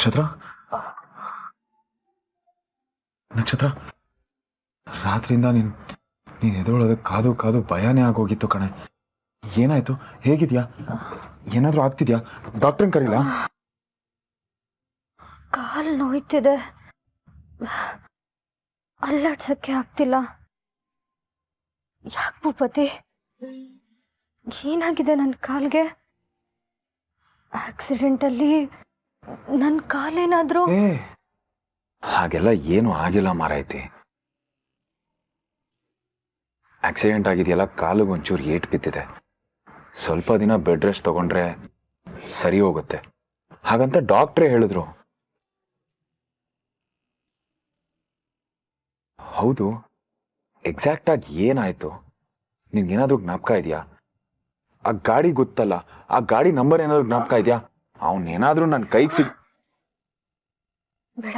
ನಕ್ಷತ್ರ ನಕ್ಷತ್ರ ರಾತ್ರಿಯಿಂದ ನೀನು ಎದುರೊಳಗೆ ಕಾದು ಕಾದು ಭಯನೇ ಆಗೋಗಿತ್ತು ಕಣೆ. ಏನಾಯ್ತು? ಹೇಗಿದ್ಯಾ? ಏನಾದರೂ ಆಗ್ತಿದ್ಯಾ? ಡಾಕ್ಟ್ರನ್ ಕರೀಲಾ? ಕಾಲು ನೋಯ್ತಿದೆ, ಅಲ್ಲಾಡ್ಸಕ್ಕೆ ಆಗ್ತಿಲ್ಲ. ಯಾಕೆ ಭೂಪತಿ, ಏನಾಗಿದೆ ನನ್ನ ಕಾಲ್ಗೆ? ಆಕ್ಸಿಡೆಂಟಲ್ಲಿ ನನ್ನ ಕಾಲೇನಾದ್ರೂ? ಹಾಗೆಲ್ಲ ಏನು ಆಗಿಲ್ಲ ಮಾರೈತಿ. ಆಕ್ಸಿಡೆಂಟ್ ಆಗಿದೆಯಲ್ಲ, ಕಾಲಿಗೆ ಒಂಚೂರು ಏಟ್ ಬಿದ್ದಿದೆ. ಸ್ವಲ್ಪ ದಿನ ಬೆಡ್ ರೆಸ್ಟ್ ತಗೊಂಡ್ರೆ ಸರಿ ಹೋಗುತ್ತೆ ಹಾಗಂತ ಡಾಕ್ಟ್ರೇ ಹೇಳಿದ್ರು. ಹೌದು, ಎಕ್ಸಾಕ್ಟ್ ಆಗಿ ಏನಾಯ್ತು? ನಿನ್ಗೇನಾದ್ರೂ ಜ್ಞಾಪಕ ಇದೆಯಾ? ಆ ಗಾಡಿ ಗೊತ್ತಲ್ಲ, ಆ ಗಾಡಿ ನಂಬರ್ ಏನಾದ್ರು ಜ್ಞಾಪಕ ಇದೆಯಾ? ಅವನೇನಾದ್ರೂ ನನ್ನ ಕೈಗೆ ಬೇಡ,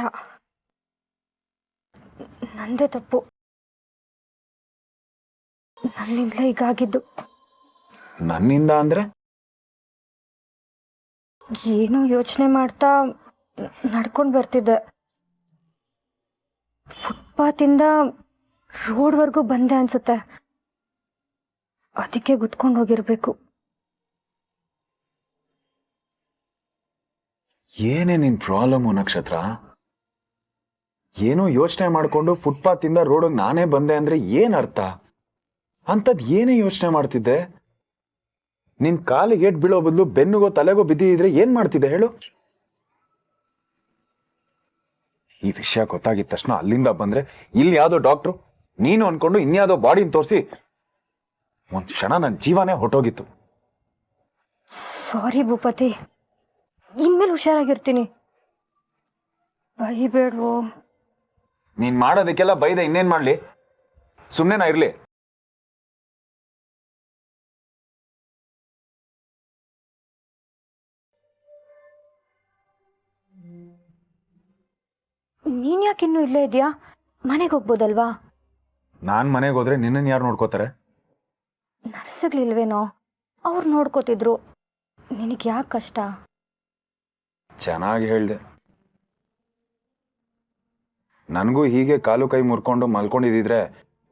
ನಂದೇ ತಪ್ಪು. ನನ್ನಿಂದಲೇ ಹೀಗಾಗಿದ್ದು. ನನ್ನಿಂದ ಅಂದ್ರೆ? ಏನೋ ಯೋಚನೆ ಮಾಡ್ತಾ ನಡ್ಕೊಂಡು ಬರ್ತಿದ್ದೆ. ಫುಟ್ಪಾತಿಂದ ರೋಡ್ವರೆಗೂ ಬಂದೆ ಅನ್ಸುತ್ತೆ. ಅದಕ್ಕೆ ಗುದ್ಕೊಂಡು ಹೋಗಿರ್ಬೇಕು. ಏನೇ ನಿನ್ ಪ್ರಾಬ್ಲಮ್ಮು ನಕ್ಷತ್ರ? ಏನೋ ಯೋಚನೆ ಮಾಡ್ಕೊಂಡು ಫುಟ್ಪಾತಿಂದ ರೋಡಿಗೆ ನಾನೇ ಬಂದೆ ಅಂದ್ರೆ ಏನ್ ಅರ್ಥ? ಅಂಥದ್ದು ಏನೇ ಯೋಚನೆ ಮಾಡ್ತಿದ್ದೆ? ನಿನ್ ಕಾಲಿಗೆ ಏಟ್ ಬೀಳೋ ಬದಲು ಬೆನ್ನಿಗೋ ತಲೆಗೋ ಬಿದ್ದಿದ್ರೆ ಏನ್ ಮಾಡ್ತಿದ್ದೆ ಹೇಳು? ಈ ವಿಷಯ ಗೊತ್ತಾಗಿದ ತಕ್ಷಣ ಅಲ್ಲಿಂದ ಬಂದ್ರೆ ಇಲ್ಲಿ ಯಾವ್ದೋ ಡಾಕ್ಟ್ರು ನೀನು ಅನ್ಕೊಂಡು ಇನ್ಯಾವುದೋ ಬಾಡಿನ ತೋರಿಸಿ ಒಂದ್ ಕ್ಷಣ ನನ್ನ ಜೀವನೇ ಹೊಟ್ಟೋಗಿತ್ತು. ಸಾರಿ ಭೂಪತಿ, ಇನ್ಮೇಲೆ ಹುಷಾರಾಗಿರ್ತೀನಿ. ಬೈಬೇಡ್ವೋ. ನೀನ್ ಮಾಡೋದಕ್ಕೆಲ್ಲ ಬೈದೆ ಇನ್ನೇನ್ ಮಾಡ್ಲಿ? ಸುಮ್ಮನೆ ಇರ್ಲಿ. ನೀನ್ ಯಾಕೆ ಇನ್ನೂ ಇಲ್ಲೇ ಇದೆಯಾ? ಮನೆಗೆ ಹೋಗ್ಬೋದಲ್ವಾ? ನಾನ್ ಮನೆಗೆ ಹೋದ್ರೆ ನಿನ್ನನ್ನು ಯಾರು ನೋಡ್ಕೋತಾರೆ? ನರ್ಸ್ಗಳಿಲ್ವೇನೋ, ಅವ್ರು ನೋಡ್ಕೋತಿದ್ರು. ನಿನಗೆ ಯಾಕೆ ಕಷ್ಟ? ಚೆನ್ನಾಗಿ ಹೇಳ್ದೆ. ನನಗೂ ಹೀಗೆ ಕಾಲು ಕೈ ಮುರ್ಕೊಂಡು ಮಲ್ಕೊಂಡಿದ್ರೆ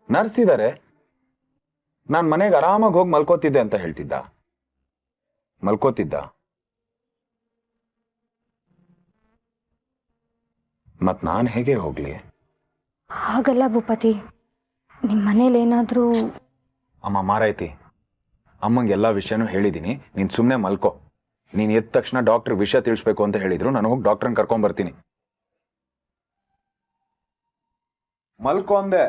ನರ್ಸ್ ಇದ್ದಾರೆ, ನಾನು ಮನೆಗೆ ಆರಾಮಾಗಿ ಹೋಗಿ ಮಲ್ಕೋತಿದ್ದೆ ಅಂತ ಹೇಳ್ತಿದ್ದ? ಮಲ್ಕೋತಿದ್ದ? ಮತ್ ನಾನು ಹೇಗೆ ಹೋಗ್ಲಿ? ಹಾಗಲ್ಲ ಭೂಪತಿ, ನಿಮ್ಮ ಮನೇಲಿ ಏನಾದರೂ... ಅಮ್ಮ ಮಾರೈತಿ, ಅಮ್ಮಂಗೆ ಎಲ್ಲ ವಿಷಯನೂ ಹೇಳಿದ್ದೀನಿ. ನೀನು ಸುಮ್ಮನೆ ಮಲ್ಕೋ. ನೀನು ಎದ್ದ ತಕ್ಷಣ ಡಾಕ್ಟರ್ ವಿಷಯ ತಿಳಿಸ್ಬೇಕು ಅಂತ ಹೇಳಿದ್ರು, ನಾನು ಹೋಗಿ ಡಾಕ್ಟ್ರನ್ನ ಕರ್ಕೊಂಡ್ಬರ್ತೀನಿ. ಮಲ್ಕೋ ಅಂದೆ.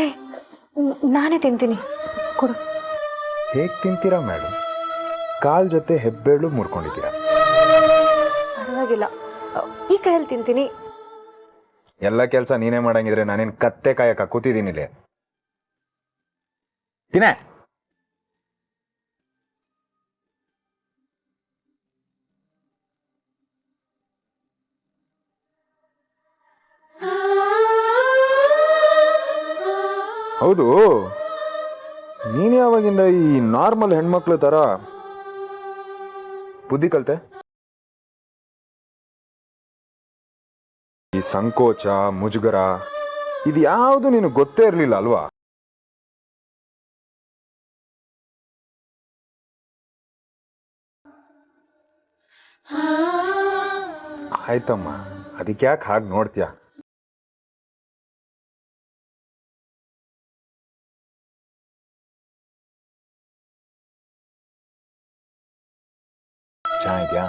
ಏ, ನಾನೇ ತಿಂತೀನಿ, ಕೊಡು. ಹೇಗೆ ತಿಂತೀರಾ ಮೇಡಮ್? ಕಾಲ್ ಜೊತೆ ಹೆಬ್ಬೆರಳು ಮುರ್ಕೊಂಡಿದ್ದೀರಾ. ಪರವಾಗಿಲ್ಲ, ಈ ಕೈಯಲ್ಲಿ ತಿಂತೀನಿ. ಎಲ್ಲ ಕೆಲಸ ನೀನೇ ಮಾಡಂಗಿದ್ರೆ ನಾನೇನು ಕತ್ತೆ ಕಾಯಕ ಕೂತಿದ್ದೀನಿ ಇಲ್ಲಿ. ತಿನ್ನೆ. ಹೌದು, ನೀನು ಯಾವಾಗಿಂದ ಈ ನಾರ್ಮಲ್ ಹೆಣ್ಮಕ್ಳ ತರ ಬುದ್ಧಿ ಕಲ್ತೆ? ಈ ಸಂಕೋಚ, ಮುಜುಗರ ಇದು ಯಾವುದು ನಿನಗೆ ಗೊತ್ತೇ ಇರಲಿಲ್ಲ ಅಲ್ವಾ? ಆಯ್ತಮ್ಮ, ಅದಕ್ಕೆ ಯಾಕೆ ಹಾಗೆ ನೋಡ್ತೀಯ? ಚೆನ್ನಾಗಿದ್ಯಾ?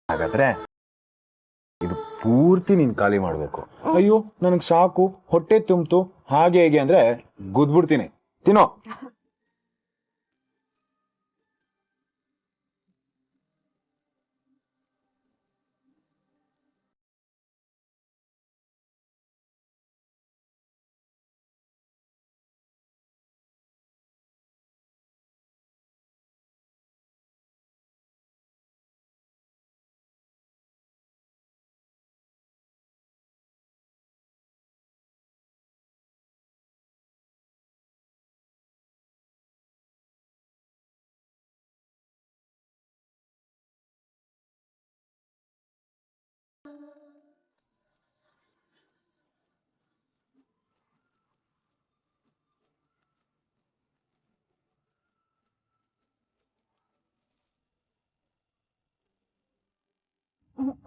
ಹಾಗಾದ್ರೆ ಇದು ಪೂರ್ತಿ ನೀನ್ ಖಾಲಿ ಮಾಡ್ಬೇಕು. ಅಯ್ಯೋ ನನಗ್ ಸಾಕು, ಹೊಟ್ಟೆ ತುಂಬ್ತು, ಹಾಗೆ ಹೇಗೆ ಅಂದ್ರೆ ಗುದ್ಬಿಡ್ತೀನಿ. ತಿನ್ನೋ.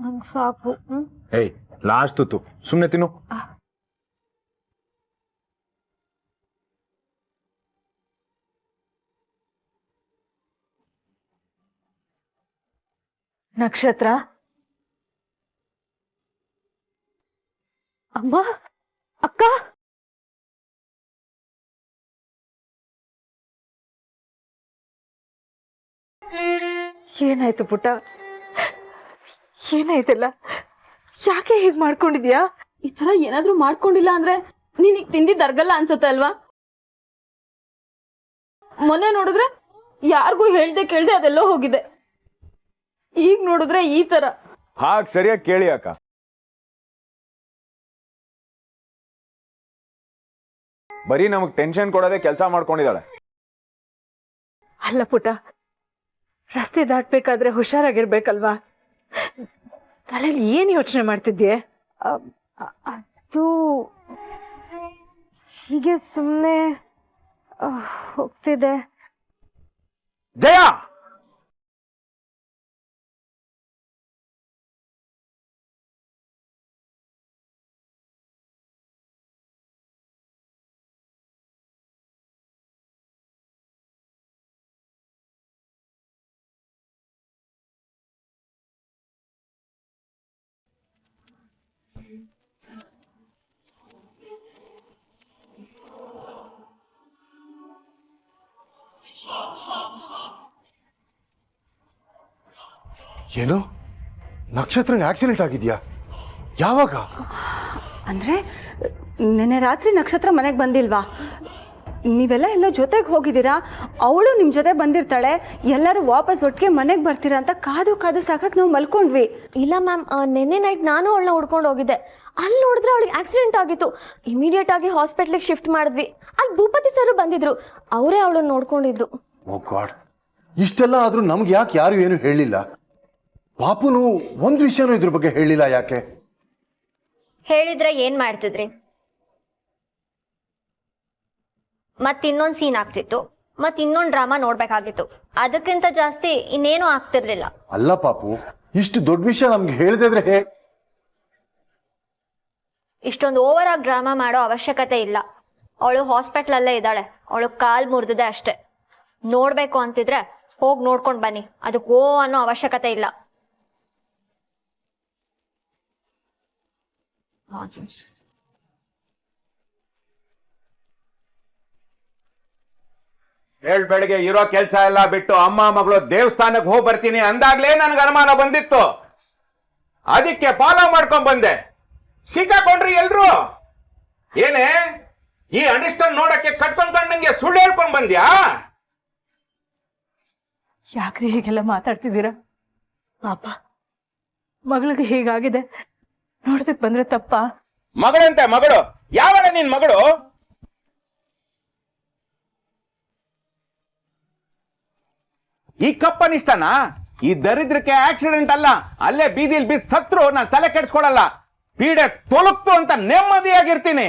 ನಂಗೆ ಸಾಕು. ಏಯ್, ಲಾಸ್ಟ್ ತುತ್ತು, ಸುಮ್ಮನೆ ತಿನ್ನು. ನಕ್ಷತ್ರ, ಅಮ್ಮ, ಅಕ್ಕ, ಏನಾಯ್ತು ಪುಟ್ಟ? ಏನಾಯ್ತಲ್ಲ? ಯಾಕೆ ಹೀಗೆ ಮಾಡ್ಕೊಂಡಿದ್ಯಾ? ಈ ತರ ಏನಾದ್ರೂ ಮಾಡ್ಕೊಂಡಿಲ್ಲ ಅಂದ್ರೆ ನೀನೀಗ ತಿಂದಿದ್ದರ್ಗಲ್ಲ ಅನ್ಸುತ್ತೆ ಅಲ್ವಾ? ಮೊನ್ನೆ ನೋಡಿದ್ರೆ ಯಾರಿಗೂ ಹೇಳ್ದೆ ಕೇಳ್ದೆ ಅದೆಲ್ಲೋ ಹೋಗಿದೆ. ಈಗ ನೋಡಿದ್ರೆ ಈ ತರ. ಹಾಗೆ ಸರಿಯಾಗಿ ಕೇಳಿ ಅಕ್ಕ. ಬರೀ ನಮಗ್ ಟೆನ್ಷನ್ ಕೊಡೋದೇ ಕೆಲಸ ಮಾಡ್ಕೊಂಡಿದ್ದಾಳೆ. ಅಲ್ಲ ಪುಟ್ಟ, ರಸ್ತೆ ದಾಟ್ಬೇಕಾದ್ರೆ ಹುಷಾರಾಗಿರ್ಬೇಕಲ್ವಾ? ತಲೆಯಲ್ಲಿ ಏನ್ ಯೋಚನೆ ಮಾಡ್ತಿದ್ಯೆ? ಅದು ಹೀಗೆ ಸುಮ್ಮನೆ ಹೋಗ್ತಿದೆ. ಜಯ, ಏನು? ನಕ್ಷತ್ರನ ಆಕ್ಸಿಡೆಂಟ್ ಆಗಿದ್ಯಾ? ಯಾವಾಗ? ಅಂದರೆ ನೆನ್ನೆ ರಾತ್ರಿ ನಕ್ಷತ್ರ ಮನೆಗೆ ಬಂದಿಲ್ವಾ? ನೀವೆಲ್ಲ ಎಲ್ಲೋ ಜೊತೆಗೆ ಹೋಗಿದ್ದೀರಾ, ಅವಳು ನಿಮ್ಮ ಜೊತೆ ಬಂದಿರ್ತಾಳೆ, ಎಲ್ಲರೂ ವಾಪಸ್ ಒಟ್ಟಿಗೆ ಮನೆಗೆ ಬರ್ತೀರಾ ಅಂತ ಕಾದು ಕಾದು ಸಾಕಕ್ಕೆ ನಾವು ಮಲ್ಕೊಂಡ್ವಿ. ಇಲ್ಲ ಮ್ಯಾಮ್, ನಿನ್ನೆ ನೈಟ್ ನಾನು ಅವಳನ್ನ ಹುಡ್ಕೊಂಡು ಹೋಗಿದ್ದೆ. ಅಲ್ಲಿ ನೋಡಿದ್ರೆ ಅವಳಿಗೆ ಆಕ್ಸಿಡೆಂಟ್ ಆಗಿತ್ತು. ಇಮಿಡಿಯೇಟ್ ಆಗಿ ಹಾಸ್ಪಿಟ್ಲಿಗೆ ಶಿಫ್ಟ್ ಮಾಡಿದ್ವಿ. ಅಲ್ಲಿ ಭೂಪತಿ ಸರ್ ಬಂದಿದ್ರು, ಅವರೇ ಅವಳನ್ನ ನೋಡ್ಕೊಂಡಿದ್ದು. ಓ ಗಾಡ್, ಇಷ್ಟೆಲ್ಲ ಆದ್ರೂ ನಮ್ಗೆ ಯಾಕೆ ಯಾರು ಏನು ಹೇಳಿಲ್ಲ? ಪಾಪುನು ಒಂದು ವಿಷಯನೂ ಇದ್ರ ಬಗ್ಗೆ ಹೇಳಿಲ್ಲ ಯಾಕೆ? ಹೇಳಿದ್ರೆ ಏನ್ ಮಾಡ್ತಿದ್ರಿ? ಇನ್ನೊಂದು ಸೀನ್ ಆಗ್ತಿತ್ತು, ಇನ್ನೊಂದು ಡ್ರಾಮಾ ನೋಡ್ಬೇಕಾಗಿತ್ತು. ಅದಕ್ಕಿಂತ ಜಾಸ್ತಿ ಇನ್ನೇನು ಆಗ್ತಿರ್ಲಿಲ್ಲ. ಅಲ್ಲ ಪಾಪು, ಇಷ್ಟು ದೊಡ್ಡ ವಿಷಯ ನಮ್ಗೆ ಹೇಳಿದ್ರೆ ಇಷ್ಟೊಂದು ಓವರ್ ಆಗಿ ಡ್ರಾಮಾ ಮಾಡೋ ಅವಶ್ಯಕತೆ ಇಲ್ಲ. ಅವಳು ಹಾಸ್ಪಿಟ್ಲಲ್ಲೇ ಇದ್ದಾಳೆ, ಅವಳು ಕಾಲ್ ಮುರಿದಿದೆ ಅಷ್ಟೆ. ನೋಡ್ಬೇಕು ಅಂತಿದ್ರೆ ಹೋಗಿ ನೋಡ್ಕೊಂಡು ಬನ್ನಿ, ಅದಕ್ಕೆ ಓ ಅನ್ನೋ ಅವಶ್ಯಕತೆ ಇಲ್ಲ. ನಾನ್ಸೆನ್ಸ್. ಬೆಳಗ್ಗೆ ಇರೋ ಕೆಲಸ ಎಲ್ಲ ಬಿಟ್ಟು ಅಮ್ಮ ಮಗಳು ದೇವಸ್ಥಾನಕ್ಕೆ ಹೋಗಿ ಬರ್ತೀನಿ ಅಂದಾಗ್ಲೇ ನನ್ಗೆ ಅನುಮಾನ ಬಂದಿತ್ತು. ಅದಕ್ಕೆ ಫಾಲೋ ಮಾಡ್ಕೊಂಡ್ ಬಂದೆ. ಸಿಕ್ಕಾಕೊಂಡ್ರಿ ಎಲ್ರು. ಏನೇ ಈ ಅಂಡರ್ಸ್ಟ್ಯಾಂಡ್ ನೋಡಕ್ಕೆ ಕಟ್ಕೊಂಡ್ಕಂಡಂಗೆ ಸುಳ್ಳು ಹೇಳ್ಕೊಂಡ್ ಬಂದ್ಯಾ? ಯಾಕ್ರಿ ಹೀಗೆಲ್ಲ ಮಾತಾಡ್ತಿದ್ದೀರಾ? ಪಾಪ ಮಗಳಿಗೆ ಹೀಗಾಗಿದೆ ನೋಡ್ದಕ್ ಬಂದ್ರೆ ತಪ್ಪ? ಮಗಳಂತೆ ಮಗಳು? ಯಾವಳ ನಿನ್ ಮಗಳು? ಈ ಕಪ್ಪನಿಷ್ಟನಾ? ಈ ದರಿದ್ರಕ್ಕೆ ಆಕ್ಸಿಡೆಂಟ್ ಅಲ್ಲ, ಅಲ್ಲೇ ಬೀದಿಲ್ ಬಿದ್ದು ಸತ್ರು ನಾನು ತಲೆ ಕೆಡ್ಸ್ಕೊಳಲ್ಲ. ಪೀಡೆ ತೊಲಗ್ತು ಅಂತ ನೆಮ್ಮದಿಯಾಗಿರ್ತೀನಿ.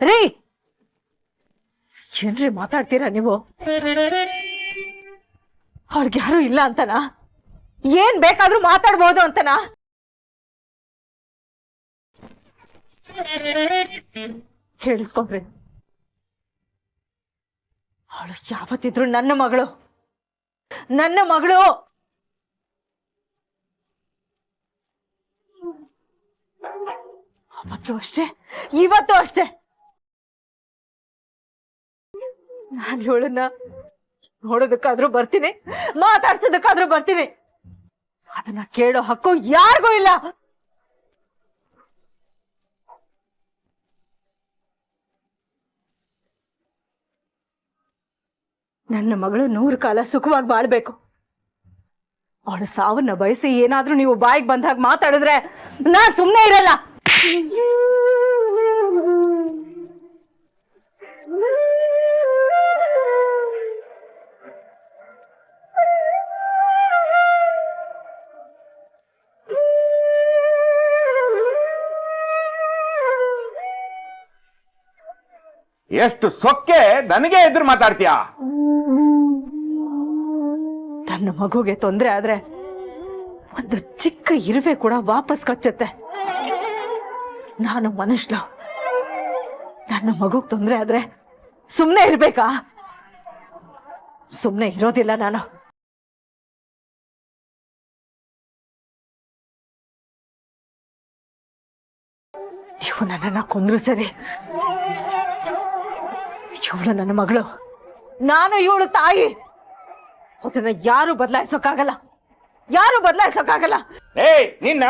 ರೀ ಏನ್ರಿ ಮಾತಾಡ್ತೀರಾ ನೀವು? ಅವ್ರಿಗೆ ಯಾರು ಇಲ್ಲ ಅಂತನಾ? ಏನ್ ಬೇಕಾದ್ರೂ ಮಾತಾಡ್ಬೋದು ಅಂತನಾ? ಕೇಳಿಸ್ಕೊಂಡ್ರಿ, ಅವಳು ಯಾವತ್ತಿದ್ರು ನನ್ನ ಮಗಳು, ನನ್ನ ಮಗಳು. ಅವತ್ತು ಅಷ್ಟೇ, ಇವತ್ತು ಅಷ್ಟೇ. ನಾನು ಇವಳನ್ನ ನೋಡೋದಕ್ಕಾದ್ರೂ ಬರ್ತೀನಿ, ಮಾತಾಡ್ಸೋದಕ್ಕಾದ್ರೂ ಬರ್ತೀನಿ. ಅದನ್ನ ಕೇಳೋ ಹಕ್ಕು ಯಾರಿಗೂ ಇಲ್ಲ. ನನ್ನ ಮಗಳು 100 ಕಾಲ ಸುಖವಾಗಿ ಬಾಳ್ಬೇಕು. ಅವಳ ಸಾವನ್ನ ಬಯಸಿ ಏನಾದ್ರೂ ನೀವು ಬಾಯಿಗೆ ಬಂದಾಗ ಮಾತಾಡಿದ್ರೆ ನಾನ್ ಸುಮ್ಮನೆ ಇರಲ್ಲ. ಎಷ್ಟು ಸೊಕ್ಕೆ ನನಗೆ ಎದುರು ಮಾತಾಡ್ತೀಯಾ? ತನ್ನ ಮಗುಗೆ ತೊಂದರೆ ಆದ್ರೆ ಒಂದು ಚಿಕ್ಕ ಇರುವೆ ಕೂಡ ವಾಪಸ್ ಕಚ್ಚುತ್ತೆ. ನಾನು ಮನುಷ್ಯ, ನನ್ನ ಮಗುಗ್ ತೊಂದರೆ ಆದ್ರೆ ಸುಮ್ಮನೆ ಇರ್ಬೇಕಾ? ಸುಮ್ಮನೆ ಇರೋದಿಲ್ಲ ನಾನು. ನೀವು ನನ್ನನ್ನ ಕೊಂದ್ರು ಸರಿ, ಇವಳು ನನ್ನ ಮಗಳು, ನಾನು ಇವಳು ತಾಯಿ. ಅದನ್ನ ಯಾರು ಬದಲಾಯಿಸೋಕ್ಕಾಗಲ್ಲ, ಯಾರು ಬದಲಾಯಿಸೋಕ್ಕಾಗಲ್ಲ. ಏಯ್ ನಿನ್ನ